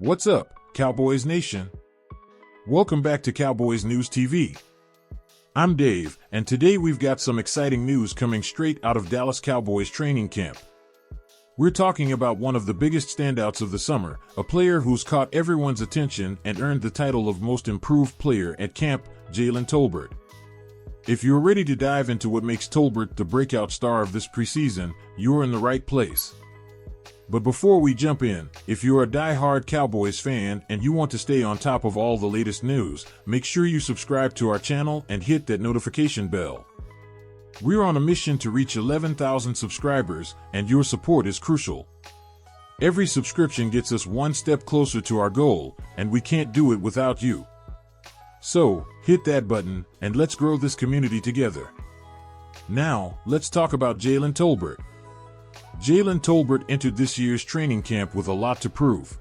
What's up, Cowboys Nation? Welcome back to Cowboys News TV. I'm Dave, and today we've got some exciting news coming straight out of Dallas Cowboys training camp. We're talking about one of the biggest standouts of the summer, a player who's caught everyone's attention and earned the title of Most Improved Player at camp, Jaylen Tolbert. If you're ready to dive into what makes Tolbert the breakout star of this preseason, you're in the right place. But before we jump in, if you're a die-hard Cowboys fan and you want to stay on top of all the latest news, make sure you subscribe to our channel and hit that notification bell. We're on a mission to reach 11,000 subscribers, and your support is crucial. Every subscription gets us one step closer to our goal, and we can't do it without you. So, hit that button, and let's grow this community together. Now, let's talk about Jaylen Tolbert. Jaylen Tolbert entered this year's training camp with a lot to prove.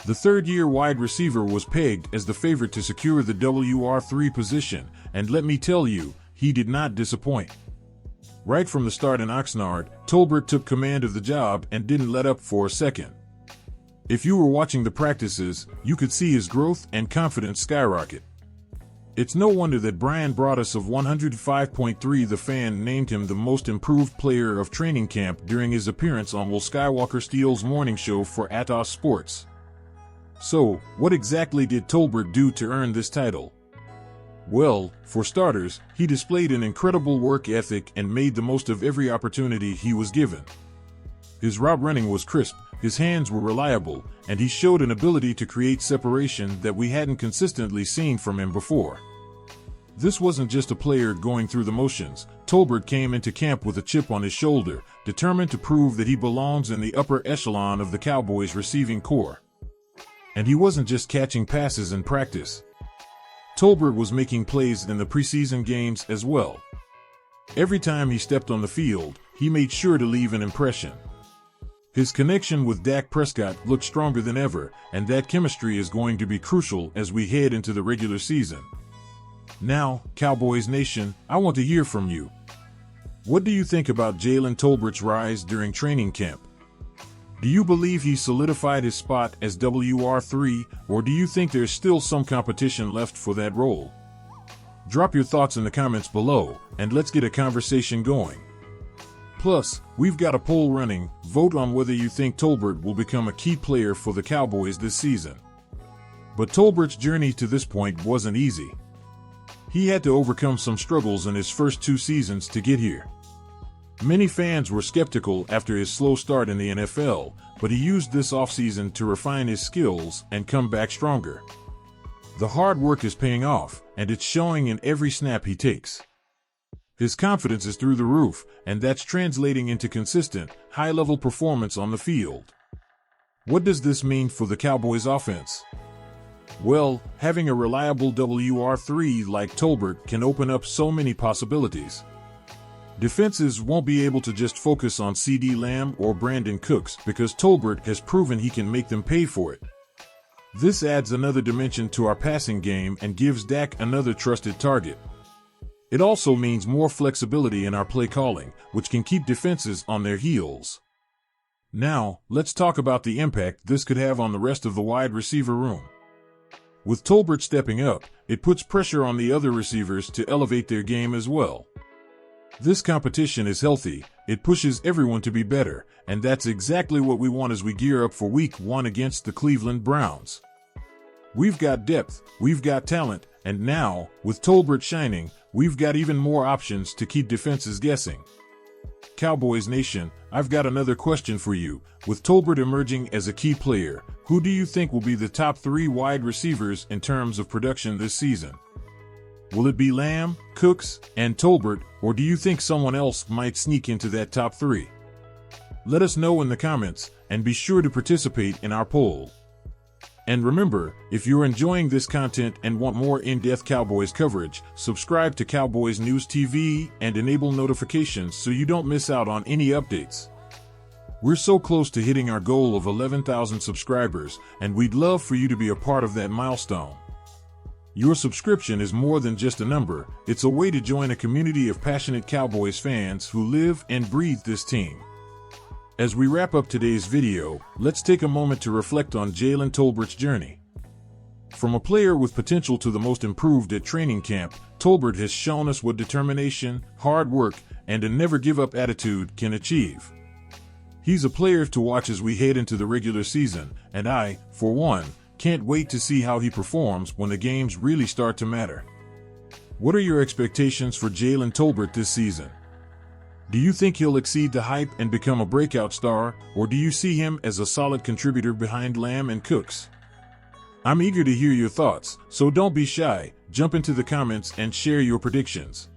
The third-year wide receiver was pegged as the favorite to secure the WR3 position, and let me tell you, he did not disappoint. Right from the start in Oxnard, Tolbert took command of the job and didn't let up for a second. If you were watching the practices, you could see his growth and confidence skyrocket. It's no wonder that Brian Broaddus of 105.3 The Fan named him the most improved player of training camp during his appearance on Will Skywalker Steele's morning show for Atos Sports. So, what exactly did Tolbert do to earn this title? Well, for starters, he displayed an incredible work ethic and made the most of every opportunity he was given. His route running was crisp, his hands were reliable, and he showed an ability to create separation that we hadn't consistently seen from him before. This wasn't just a player going through the motions. Tolbert came into camp with a chip on his shoulder, determined to prove that he belongs in the upper echelon of the Cowboys' receiving corps. And he wasn't just catching passes in practice. Tolbert was making plays in the preseason games as well. Every time he stepped on the field, he made sure to leave an impression. His connection with Dak Prescott looked stronger than ever, and that chemistry is going to be crucial as we head into the regular season. Now, Cowboys Nation, I want to hear from you. What do you think about Jaylen Tolbert's rise during training camp? Do you believe he solidified his spot as WR3, or do you think there's still some competition left for that role? Drop your thoughts in the comments below, and let's get a conversation going. Plus, we've got a poll running. Vote on whether you think Tolbert will become a key player for the Cowboys this season. But Tolbert's journey to this point wasn't easy. He had to overcome some struggles in his first 2 seasons to get here. Many fans were skeptical after his slow start in the NFL, but he used this offseason to refine his skills and come back stronger. The hard work is paying off, and it's showing in every snap he takes. His confidence is through the roof, and that's translating into consistent, high-level performance on the field. What does this mean for the Cowboys' offense? Well, having a reliable WR3 like Tolbert can open up so many possibilities. Defenses won't be able to just focus on CeeDee Lamb or Brandon Cooks because Tolbert has proven he can make them pay for it. This adds another dimension to our passing game and gives Dak another trusted target. It also means more flexibility in our play calling, which can keep defenses on their heels. Now, let's talk about the impact this could have on the rest of the wide receiver room. With Tolbert stepping up, it puts pressure on the other receivers to elevate their game as well. This competition is healthy, it pushes everyone to be better, and that's exactly what we want as we gear up for Week 1 against the Cleveland Browns. We've got depth, we've got talent, and now, with Tolbert shining, we've got even more options to keep defenses guessing. Cowboys Nation, I've got another question for you. With Tolbert emerging as a key player, who do you think will be the top 3 wide receivers in terms of production this season? Will it be Lamb, Cooks, and Tolbert, or do you think someone else might sneak into that top 3? Let us know in the comments, and be sure to participate in our poll. And remember, if you're enjoying this content and want more in-depth Cowboys coverage, subscribe to Cowboys News TV and enable notifications so you don't miss out on any updates. We're so close to hitting our goal of 11,000 subscribers, and we'd love for you to be a part of that milestone. Your subscription is more than just a number, it's a way to join a community of passionate Cowboys fans who live and breathe this team. As we wrap up today's video, let's take a moment to reflect on Jaylen Tolbert's journey. From a player with potential to the most improved at training camp, Tolbert has shown us what determination, hard work, and a never-give-up attitude can achieve. He's a player to watch as we head into the regular season, and I, for one, can't wait to see how he performs when the games really start to matter. What are your expectations for Jaylen Tolbert this season? Do you think he'll exceed the hype and become a breakout star, or do you see him as a solid contributor behind Lamb and Cooks? I'm eager to hear your thoughts, so don't be shy, jump into the comments and share your predictions.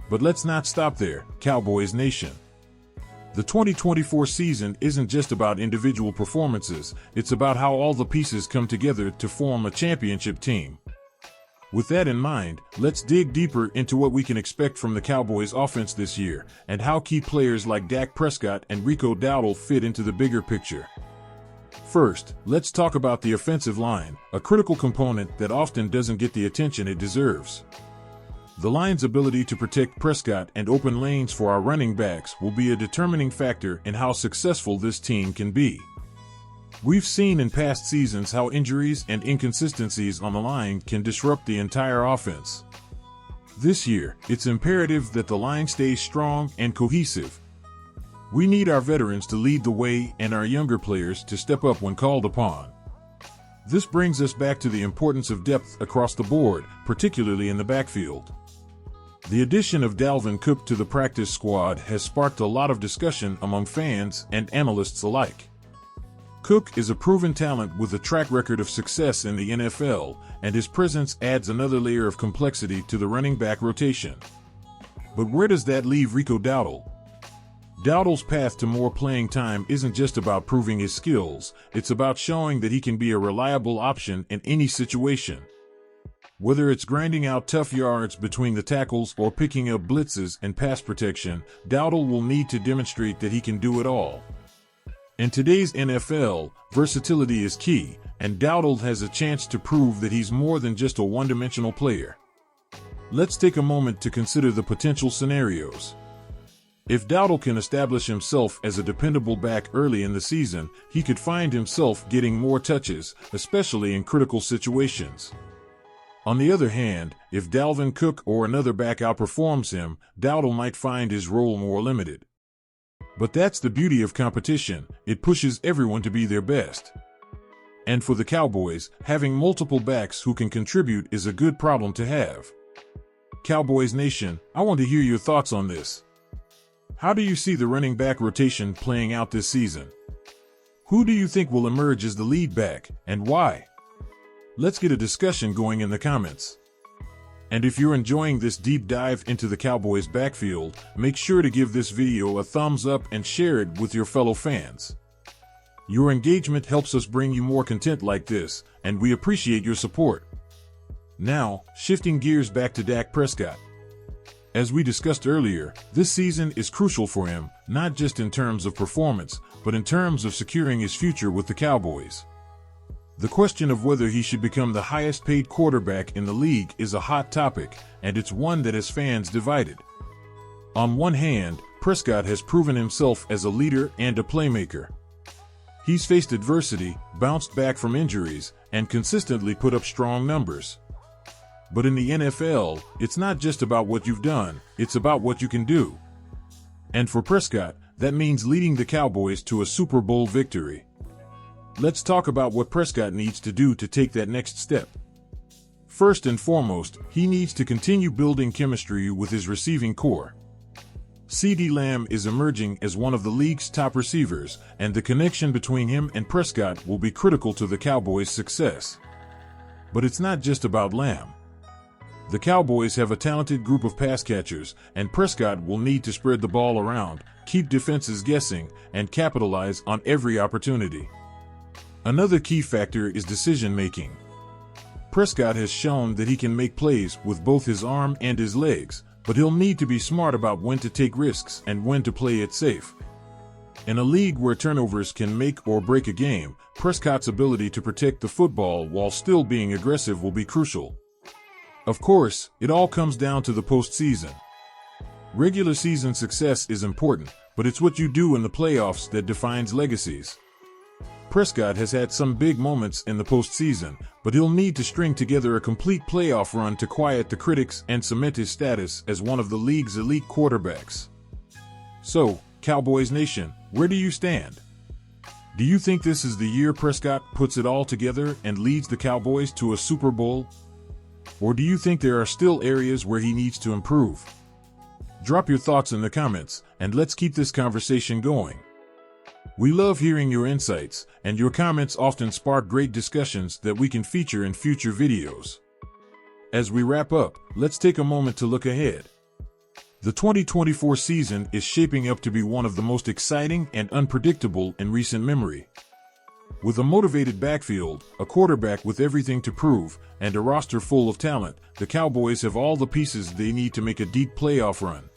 But let's not stop there, Cowboys Nation. The 2024 season isn't just about individual performances, it's about how all the pieces come together to form a championship team. With that in mind, let's dig deeper into what we can expect from the Cowboys offense this year, and how key players like Dak Prescott and Rico Dowdle fit into the bigger picture. First, let's talk about the offensive line, a critical component that often doesn't get the attention it deserves. The line's ability to protect Prescott and open lanes for our running backs will be a determining factor in how successful this team can be. We've seen in past seasons how injuries and inconsistencies on the line can disrupt the entire offense. This year, it's imperative that the line stays strong and cohesive. We need our veterans to lead the way and our younger players to step up when called upon. This brings us back to the importance of depth across the board, particularly in the backfield. The addition of Dalvin Cook to the practice squad has sparked a lot of discussion among fans and analysts alike. Cook is a proven talent with a track record of success in the NFL, and his presence adds another layer of complexity to the running back rotation. But where does that leave Rico Dowdle? Dowdle's path to more playing time isn't just about proving his skills, it's about showing that he can be a reliable option in any situation. Whether it's grinding out tough yards between the tackles or picking up blitzes and pass protection, Dowdle will need to demonstrate that he can do it all. In today's NFL, versatility is key, and Dowdle has a chance to prove that he's more than just a one-dimensional player. Let's take a moment to consider the potential scenarios. If Dowdle can establish himself as a dependable back early in the season, he could find himself getting more touches, especially in critical situations. On the other hand, if Dalvin Cook or another back outperforms him, Dowdle might find his role more limited. But that's the beauty of competition, it pushes everyone to be their best. And for the Cowboys, having multiple backs who can contribute is a good problem to have. Cowboys Nation, I want to hear your thoughts on this. How do you see the running back rotation playing out this season? Who do you think will emerge as the lead back, and why? Let's get a discussion going in the comments. And if you're enjoying this deep dive into the Cowboys backfield, make sure to give this video a thumbs up and share it with your fellow fans. Your engagement helps us bring you more content like this, and we appreciate your support. Now, shifting gears back to Dak Prescott. As we discussed earlier, this season is crucial for him, not just in terms of performance, but in terms of securing his future with the Cowboys. The question of whether he should become the highest-paid quarterback in the league is a hot topic, and it's one that has fans divided. On one hand, Prescott has proven himself as a leader and a playmaker. He's faced adversity, bounced back from injuries, and consistently put up strong numbers. But in the NFL, it's not just about what you've done, it's about what you can do. And for Prescott, that means leading the Cowboys to a Super Bowl victory. Let's talk about what Prescott needs to do to take that next step. First and foremost, he needs to continue building chemistry with his receiving core. CeeDee Lamb is emerging as one of the league's top receivers, and the connection between him and Prescott will be critical to the Cowboys' success. But it's not just about Lamb. The Cowboys have a talented group of pass catchers, and Prescott will need to spread the ball around, keep defenses guessing, and capitalize on every opportunity. Another key factor is decision-making. Prescott has shown that he can make plays with both his arm and his legs, but he'll need to be smart about when to take risks and when to play it safe. In a league where turnovers can make or break a game, Prescott's ability to protect the football while still being aggressive will be crucial. Of course, it all comes down to the postseason. Regular season success is important, but it's what you do in the playoffs that defines legacies. Prescott has had some big moments in the postseason, but he'll need to string together a complete playoff run to quiet the critics and cement his status as one of the league's elite quarterbacks. So, Cowboys Nation, where do you stand? Do you think this is the year Prescott puts it all together and leads the Cowboys to a Super Bowl? Or do you think there are still areas where he needs to improve? Drop your thoughts in the comments, and let's keep this conversation going. We love hearing your insights, and your comments often spark great discussions that we can feature in future videos. As we wrap up, let's take a moment to look ahead. The 2024 season is shaping up to be one of the most exciting and unpredictable in recent memory. With a motivated backfield, a quarterback with everything to prove, and a roster full of talent, the Cowboys have all the pieces they need to make a deep playoff run.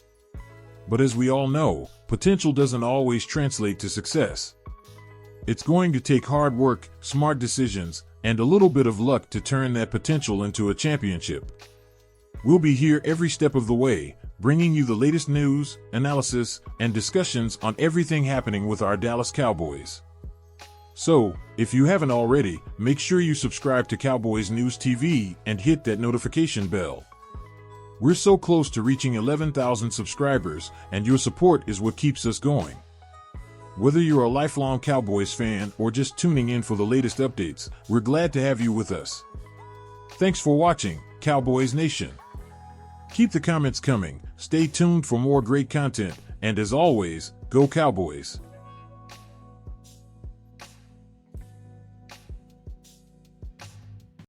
But as we all know, potential doesn't always translate to success. It's going to take hard work, smart decisions, and a little bit of luck to turn that potential into a championship. We'll be here every step of the way, bringing you the latest news, analysis, and discussions on everything happening with our Dallas Cowboys. So, if you haven't already, make sure you subscribe to Cowboys News TV and hit that notification bell. We're so close to reaching 11,000 subscribers, and your support is what keeps us going. Whether you're a lifelong Cowboys fan or just tuning in for the latest updates, we're glad to have you with us. Thanks for watching, Cowboys Nation. Keep the comments coming, stay tuned for more great content, and as always, go Cowboys!